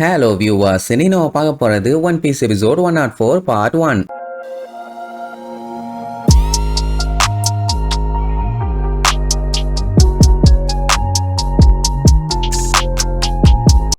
Hello viewers, இன்னைக்கு நம்ம பார்க்க போறது one piece episode 104 part 1.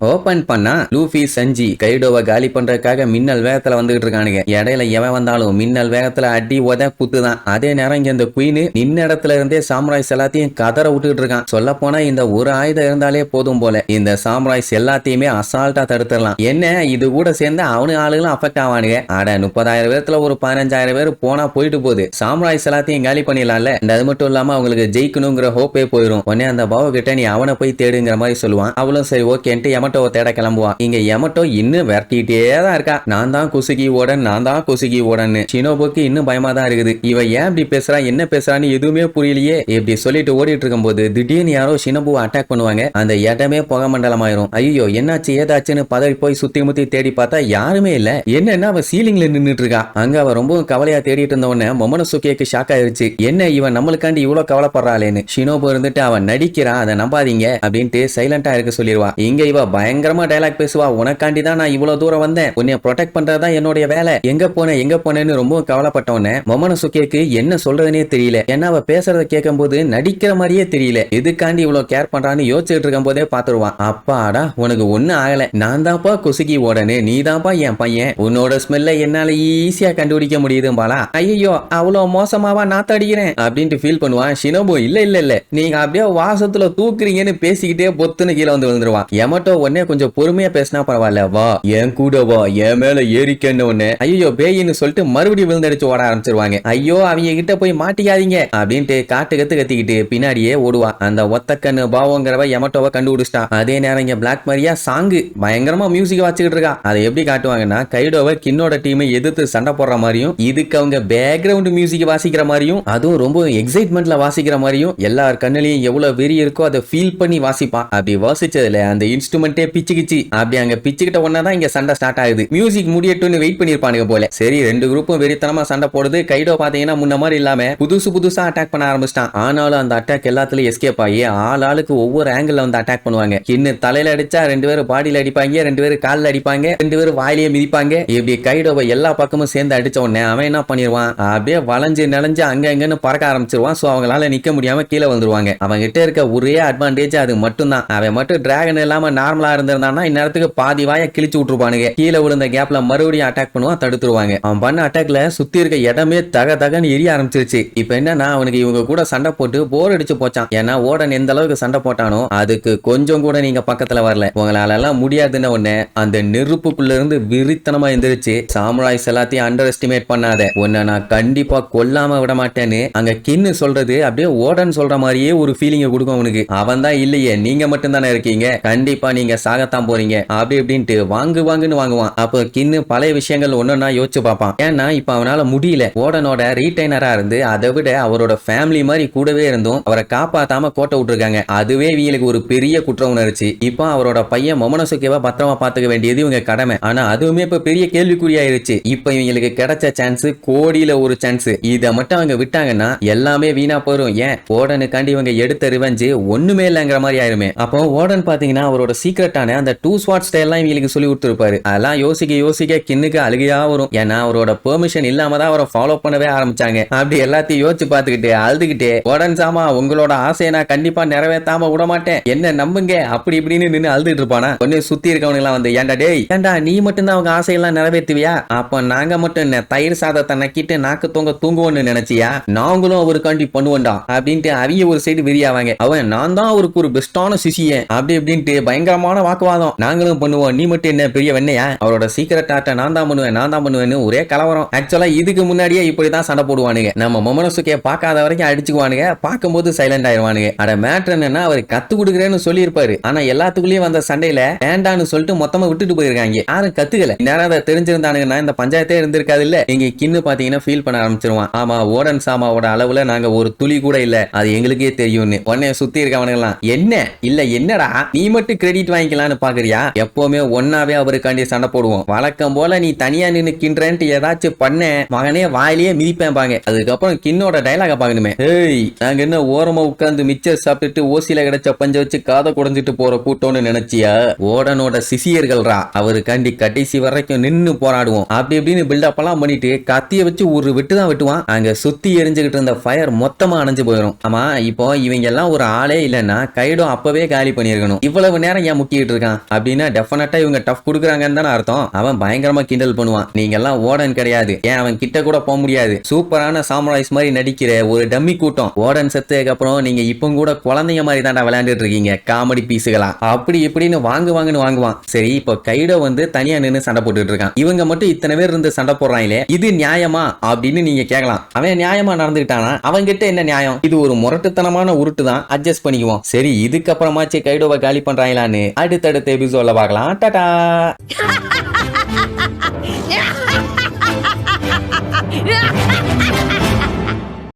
Open பண்ணா லூஃபி சஞ்சி கைடோவை காலி பண்றதுக்காக மின்னல் வேகத்துல வந்துகிட்டு இருக்கானுங்க. இடையில எவன் வந்தாலும் மின்னல் வேகத்துல அடி உத குத்துதான். அதே நேரம் இங்க இந்த குயின் நின்ன இடத்துல இருந்தே சாம்ராய்ஸ் எல்லாத்தையும் கதற விட்டுட்டு இருக்கான். சொல்ல போனா இந்த ஒரு ஆயுதம் இருந்தாலே போதும் போல இந்த சாம்ராய்ஸ் எல்லாத்தையுமே அசால்ட்டா தடுத்துடலாம். என்ன இது கூட சேர்ந்து அவனு ஆளுகளும் அஃபெக்ட் ஆவானுங்க. அட 30,000 பேர்த்துல ஒரு 15,000 பேர் போனா போயிட்டு போகுது. சாம்ராய்ஸ் எல்லாத்தையும் காலி பண்ணிடலாம்ல. அது மட்டும் இல்லாம அவங்களுக்கு ஜெயிக்கணுங்கிற ஹோப்பே போயிடும். உடனே அந்த பாவ கிட்ட நீ அவனை போய் தேடுங்கிற மாதிரி சொல்லுவான். அவளும் சரி ஓகேன்ட்டு யமட்டோவை தேட கிளம்புவான். இங்க யமட்டோ இன்னும் விரட்டிட்டே தான் இருக்கா. நான் தான் குசுகி ஓடன்னு. ஷினோபுக்கு இன்னும் பயமா தான் இருக்குது. இவ ஏன் இப்படி பேசுறா என்ன பேசுறான்னு எதுவுமே புரியலையே. இப்படி சொல்லிட்டு ஓடிட்டு இருக்கும் போது திடீர்னு யாரோ ஷினோபுவை அட்டாக் பண்ணுவாங்க. அந்த இடமே புகை மண்டலம் ஆயிரும். ஐயோ என்னாச்சு ஏதாச்சுன்னு பதறி போய் சுத்தி முத்தி தேடி பார்த்தா யாருமே இல்ல. என்னன்னா அவ சீலிங்ல நின்னுட்டு இருக்கா. அங்க அவ ரொம்ப கவலையா தேடிட்டு இருந்த உடனே மொமனசுகேக்கு ஷாக் ஆயிருச்சு. என்ன இவன் நம்மளுக்காண்டி இவ்வளவு கவலைப்படுறாளேன்னு. ஷினோபு இருந்துட்டு அவன் நடிக்கிறா அதை நம்பாதீங்க அப்படின்ட்டு சைலண்டா இருக்க சொல்லிடுவா. இங்க இவ பயங்கரமா டயலாக் பேசுவா. உனக்காண்டி தான் நான் இவ்வளவு தூரம் வந்தேன். உன்னை ப்ரொடெக்ட் பண்றதா என்னுடைய வேலை. எங்க போனேன்னு ரொம்ப கவலைப்பட்டவன மொமனசுகேக்கு என்ன சொல்றதுனே தெரியல. ஏன்னா அவ பேசுறத கேட்கும் போது நடிக்கிற மாதிரியே தெரியல. எதுக்காண்டி இவ்வளவு கேர் பண்றான்னு யோசிச்சுட்டு இருக்கும் போதே பாத்துருவான். அப்பாடா உனக்கு ஒண்ணு ஆகல. நான் தான்ப்பா குசுகி ஓடனே நீ தான்ப்பா என் பையன். உன்னோட ஸ்மெல்ல என்னால ஈஸியா கண்டுபிடிக்க முடியுதும்பாலா. ஐயோ அவ்வளவு மோசமாவா நாத்தடிக்கிறேன் அப்படின்ட்டு ஃபீல் பண்ணுவான். ஷினோபு இல்ல நீங்க அப்படியே வாசத்துல தூக்குறீங்கன்னு பேசிக்கிட்டே பொத்துன்னு கீழே வந்து விழுந்துருவான். யமட்டோ உடனே கொஞ்சம் பொறுமையா பேசினா பரவாயில்ல. வா என் கூட வா என் மேல ஏறிக்கன்னு ஒண்ணு. ஐயோ பேயின்னு சொல்லிட்டு மறுபடியும் விழுந்தடிச்சு ஓட ஆரம்பிச்சிருவாங்க. ஐயோ அவங்க கிட்ட போய் மாட்டிக்காதீங்க அப்படின்ட்டு காட்டு கத்திக்கிட்டு பின்னாடியே ஓடுவா. அந்த ஒத்தக்கண்ணு பாவங்கிறவ யமட்டோவை கண்டுபிடிச்சிட்டான். அதே நேரம் இங்க பிளாக் மரியா சாங்கு பயங்கரமா மியூசிக் வச்சுக்கிட்டு இருக்கா. அதை எப்படி காட்டுவாங்கன்னா கைடோவை கின்னோட டீமை எதிர்த்து சண்டை போடுற மாதிரியும் இதுக்கு அவங்க பேக்ரவுண்ட் மியூசிக் வாசிக்கிற மாதிரியும் அதுவும் ரொம்ப எக்ஸைட்மெண்ட்ல வாசிக்கிற மாதிரியும் எல்லார் கண்ணிலையும் எவ்வளவு வெறி இருக்கோ அதை ஃபீல் பண்ணி வாசிப்பான். அப்படி வாசிச்சதுல அந்த இன்ஸ்ட்ருமெண்டே பிச்சு அப்படி அங்க பிச்சுக்கிட்ட ஒன்னதான் இங்க சண்டை ஸ்டார்ட் ஆகுது. மியூசிக் முடியட்டும்னு வெயிட் பண்ணிருப்பானுங்க போல. சரி ரெண்டு குரூப்பும் வெறித்தனமா சண்டை போடுது. கைடோ பாத்தீங்கன்னா முன்ன மாதிரி இல்லாம புதுசா அட்டாக் பண்ண ஆரம்பிச்சிட்டான். ஆனாலும் அந்த அட்டாக் எல்லாத்துலயும் எஸ்கேப் ஆகி ஆளுக்கு ஒவ்வொரு ஆங்கிள் வந்து அட்டாக் பண்ணுவாங்க. இன்னும் தலையில அடிச்சா 2 பேரும் பாடியில அடிப்பாங்க, 2 பேரும் காலில் அடிப்பாங்க, 2 பேரும் வாயிலேயே மிதிப்பாங்க. இப்படி கைடோவை எல்லா பக்கமும் சேர்ந்து அடிச்ச உடனே அவன் என்ன பண்ணிடுவான் அப்படியே வளைஞ்சு நெளைஞ்சு அங்கன்னு பறக்க ஆரம்பிச்சிருவான். சோ அவங்களால நிக்க முடியாம கீழே வந்துருவாங்க. அவங்க கிட்ட இருக்க ஒரே அட்வான்டேஜ் அது மட்டும் தான். அவன் மட்டும் டிராகன் இல்லாம நார்மலா இருந்திருந்தான்னா இந்நேரத்துக்கு பாதி வாய கிழிச்சு விட்டுருப்பானுங்க. கீழே விழுந்த கேப்ல மறுபடியும் அட்டாக் பண்ணுவான், தடுத்துருவாங்க. அவன் பண்ண அட்டாக்ல சுத்தி இருக்க இடமே தகன்னு எரிய ஆரம்பிச்சிருச்சு. இப்ப என்னன்னா அவனுக்கு இவங்க கூட சண்டை போட்டு போர் அடிச்சு போச்சான். ஏன்னா ஓடன் எந்த அளவுக்கு சண்டை போட்டானோ அதுக்கு கொஞ்சம் கூட நீங்க பக்கத்துல வரல. உங்களால எல்லாம் முடியாதுன்னு ஒண்ணு அந்த நெருப்புக்குள்ள இருந்து விரித்தனமா எந்திரிச்சு சாமுராய்ஸ் எல்லாத்தையும் அண்டர் எஸ்டிமேட் பண்ணாத. உன்னை நான் கண்டிப்பா கொல்லாம விட மாட்டேன்னு அங்க கின்னு சொல்றது அப்படியே ஓடன் சொல்ற மாதிரியே ஒரு ஃபீலிங்க கொடுக்கும் அவனுக்கு. அவன் தான் இல்லையே நீங்க மட்டும் தானே இருக்கீங்க, கண்டிப்பா நீங்க சாகத்தான் போறீங்க அப்படி அப்படின்ட்டு வாங்குன்னு வாங்குவான். அப்போ கின்னு பழைய விஷயங்கள் ஒன்னொன்னா யோசிச்சு பார்ப்பான். ஏன்னா இப்ப அவனால முடியல. ஓடனோட ரீடைனரா இருந்து அதை விட அவரோட ஃபேமிலி மாதிரி கூடவே இருந்தும் அவரை காப்பாத்தாம கோட்டை விட்டுருக்காங்க. அதுவே இவங்களுக்கு ஒரு பெரிய குற்ற உணர்ச்சி. இப்போ அவரோட பையன் மொமனசுகேவை பத்திரமா பாத்துக்க வேண்டியது இவங்க கடமை. ஆனா அதுவுமே இப்ப பெரிய கேள்விக்குறியாயிருச்சு. இப்ப இவங்களுக்கு கிடைச்ச சான்ஸ் கோடியில ஒரு சான்ஸ். இதை மட்டும் அவங்க விட்டாங்கன்னா எல்லாமே வீணா போயிடும். ஏன் ஓடனுக்காண்டி இவங்க எடுத்த ரிவெஞ்சு ஒண்ணுமே இல்லைங்கிற மாதிரி ஆயிருமே. அப்போ ஓடன் பாத்தீங்கன்னா அவரோட சீக்கிரட்டான அந்த 2 ஸ்வாட் ஸ்டைல்லாம் இவங்களுக்கு சொல்லி கொடுத்துருப்பாரு. அதெல்லாம் யோசிக்க கின்னுக்கு அழுகையா வரும். ஏன்னா அவரோட பெர்மிஷன் இல்லாம தான் அவரை ஃபாலோ பண்ணவே ஆரம்பிச்சாங்க. அப்படி எல்லாத்தையும் யோசிச்சு பார்த்துக்கிட்டு அழுதுகிட்டே உடன் சாமா உங்களோட ஆசையை நான் கண்டிப்பா நிறைவேற்றாம விட மாட்டேன், என்ன நம்புங்க அப்படி இப்படின்னு நின்று அழுதுட்டு இருப்பானா. ஒன்னு சுத்தி இருக்கவங்க எல்லாம் வந்து ஏண்டா நீ மட்டும் தான் அவங்க ஆசையெல்லாம் நிறைவேற்றுவியா? அப்ப நாங்க மட்டும் என்ன தயிர் சாதத்தை நக்கிட்டு நாக்கு தூங்குவோன்னு நினைச்சியா? நாங்களும் அவருக்காண்டி பண்ணுவோண்டா அப்படின்ட்டு அவங்க ஒரு சைடு விரியாவாங்க. அவன் நான் தான் அவருக்கு ஒரு பெஸ்டான சிசியன் அப்படி இப்படின்ட்டு பயங்கரமான வாக்குவாதம். நாங்களும் பண்ணுவோம், நீ மட்டும் என்ன பெரிய வெண்ணையா? அவரோட சீக்கிரட் ஆர்ட்டை நான் தான் பண்ணுவேன்னு ஒரே கலவரம். ஆக்சுவலா இதுக்கு முன்னாடியே இப்படிதான் சண்டை போடுவானுங்க. நம்ம மொமனசுகே பார்க்காத வரைக்கும் அடிச்சுக்குவானுங்க, பார்க்கும்போது சைலண்ட் ஆயிடுவானுங்க. அட மேட்டர் என்னன்னா அவர் கத்து கொடுக்குறேன்னு சொல்லி இருப்பாரு. ஆனா எல்லாத்துக்குள்ளயும் வந்த சண்டையில வேண்டான்னு சொல்லிட்டு மொத்தமா விட்டுட்டு போயிருக்காங்க. யாரும் கத்துக்கல. நேரம் அதை தெரிஞ்சிருந்தானுங்கன்னா இந்த பஞ்சாயத்தே இருந்திருக்காது இல்ல. இங்க கின்னு பாத்தீங்கன்னா ஃபீல் பண்ண ஆரம்பிச்சிருவான். ஆமா ஓடன் சாமாவோட அளவுல நாங்க ஒரு துளி கூட இல்ல, அது எங்களுக்கே தெரியும்னு. உடனே சுத்தி இருக்கவனுங்கலாம் என்ன இல்ல என்னடா நீ மட்டும் கிரெடிட் வாங்கி வாங்கிக்கலாம்னு பாக்குறியா? எப்பவுமே ஒன்னாவே அவருக்காண்டி சண்டை போடுவோம். வழக்கம் போல நீ தனியா நின்னு கின்றேன்ட்டு ஏதாச்சும் பண்ண மகனே வாயிலேயே மிதிப்பேன் பாங்க. அதுக்கப்புறம் கின்னோட டைலாக பாக்கணுமே. ஏய், நாங்க என்ன ஓரமா உட்கார்ந்து மிச்சர் சாப்பிட்டுட்டு ஓசில கிடைச்ச பஞ்ச வச்சு காதை குடைஞ்சிட்டு போற கூட்டம்னு நினைச்சியா? ஓடனோட சிசியர்கள்ரா, அவருக்காண்டி கடைசி வரைக்கும் நின்னு போராடுவோம் அப்படி இப்படின்னு பில்டப் எல்லாம் பண்ணிட்டு கத்திய வச்சு ஒரு வெட்டு தான் வெட்டுவான். அங்க சுத்தி எரிஞ்சுகிட்டு இருந்த ஃபயர் மொத்தமா அணைஞ்சு போயிடும். ஆமா, இப்போ இவங்க எல்லாம் ஒரு ஆளே இல்லன்னா கைடோ அப்பவே காலி பண்ணிருக்கணும். இவ்வளவு நேரம் ஏன் முக்கிட்டு இருக்கான் அப்படின்னா டெஃபினட்டா இவங்க டஃப் குடுக்குறாங்கன்னு தானே அர்த்தம். அவன் பயங்கரமா கிண்டல் பண்ணுவான். நீங்க எல்லாம் ஓடன் கிடையாது, ஏன் அவன் கிட்ட கூட போக முடியாது. சூப்பரான சாமுராய்ஸ் மாதிரி நடிக்கிற ஒரு டம்மி கூட்டம். ஓடன் செத்ததுக்கு அப்புறம் நீங்க இப்போ கூட குழந்தைங்க மாதிரி தாண்டா விளையாண்டுட்டு இருக்கீங்க, காமெடி பீஸுகளா அப்படி இப்படின்னு வாங்குவாங்கன்னு வாங்குவான். சரி, இப்போ கைடோ வந்து தனியா நின்னு சண்டை போட்டுட்டு இருக்கான். இவங்க மட்டும் இத்தனை பேர் இருந்து சண்டை போடுறாங்களே, இது நியாயமா அப்படின்னு நீங்க கேட்கலாம். அவன் நியாயமா நடந்துக்கிட்டானா? அவன் கிட்ட என்ன நியாயம்? இது ஒரு முரட்டுத்தனமான உருட்டு தான், அட்ஜஸ்ட் பண்ணிக்குவோம். சரி, இதுக்கப்புறமாச்சு கைடோவை காலி பண்றாங்களான்னு அடுத்தடுத்த எபிசோட்ல பார்க்கலாம். டாடா.